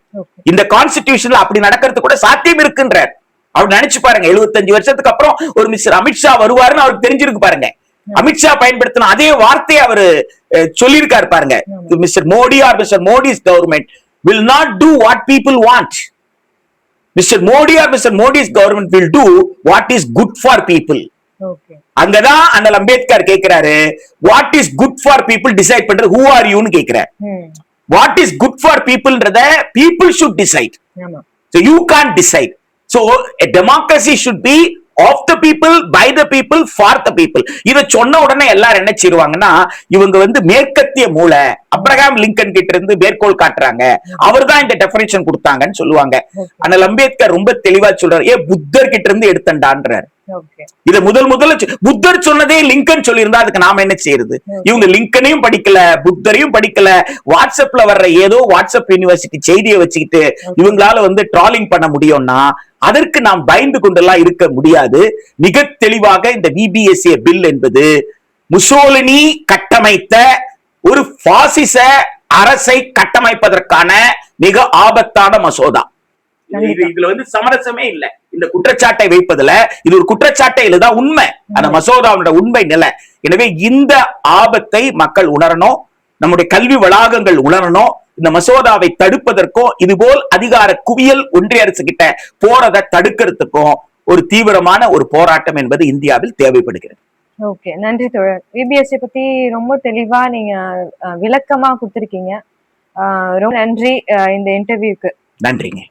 இந்த கான்ஸ்டிடியூஷன்ல அப்படி நடக்கிறது கூட சாத்தியம் இருக்குன்றார். அவர் நினைச்சு பாருங்க, 75 வருஷத்துக்கு அப்புறம் ஒரு மிஸ்டர் அமித்ஷா வருவாருன்னு அவருக்கு தெரிஞ்சிருக்கு பாருங்க. அமித்ஷா பயன்படுத்தின அதே வார்த்தையை அவரு சொல்லியிருக்காரு பாருங்க, mister Modi or mister Modi's government will not do what people want. Mr. Modi or Mr. Modi's government will do what is good for people. அங்கதான் அண்ணல் அம்பேத்கர் கேட்கிறாரு, what is good for people decide பண்றது, who are you னு கேட்கிறார். what is good for peopleன்றத people should decide. So you can't decide. So a democracy should be of the people, by the people, for the people. இத சொன்ன உடனே எல்லாரும் என்ன செய்வாங்கன்னா, இவங்க வந்து மேற்கத்திய மூளை, அப்ரஹாம் லிங்கன் கிட்ட இருந்து மேற்கோள் காட்டுறாங்க, அவர் தான் இந்த டெஃபினிஷன் கொடுத்தாங்கன்னு சொல்லுவாங்க. அண்ணல் அம்பேத்கர் ரொம்ப தெளிவா சொல்றாரு, புத்தர் கிட்ட இருந்து எடுத்தண்டான்றாரு. இத முதல்ல புத்தர் சொன்னதே லிங்கன் சொல்லியிருந்தா அதுக்கு நாம என்ன செய்யறது? இவங்க லிங்கனையும் படிக்கல, புத்தரையும் படிக்கல, வாட்ஸ்அப்ல வர்ற ஏதோ வாட்ஸ்அப் யூனிவர்சிட்டி செய்தியை வச்சுக்கிட்டு இவங்களால வந்து ட்ராலிங் பண்ண முடியும்னா அதற்கு நாம் பயந்து கொண்டெல்லாம் இருக்க முடியாது. மிக தெளிவாக இந்த விபிஎஸ்ஏ பில் என்பது முசோலினி கட்டமைத்த ஒரு பாசிச அரசை கட்டமைப்பதற்கான மிக ஆபத்தான மசோதா. இதுல வந்து சமரசமே இல்ல. இந்த குற்றச்சாட்டை வைப்பதுல இது ஒரு குற்றச்சாட்டை இல்லதான் உண்மை, அந்த மசோதாவோட உண்மை நிலை. எனவே இந்த ஆபத்தை மக்கள் உணரணும், நம்முடைய கல்வி வளாகங்கள் உணரணும். இந்த மசோதாவை தடுப்பதற்கும் இதுபோல் அதிகார குவியல் ஒன்றிய அரசு கிட்ட போறதை தடுக்கிறதுக்கும் ஒரு தீவிரமான ஒரு போராட்டம் என்பது இந்தியாவில் தேவைப்படுகிறது. ஓகே, நன்றி தோழர். விபிஎஸ்சி பத்தி ரொம்ப தெளிவா நீங்க விளக்கமா கொடுத்திருக்கீங்க. ரொம்ப நன்றி இந்த இன்டர்வியூக்கு. நன்றிங்க.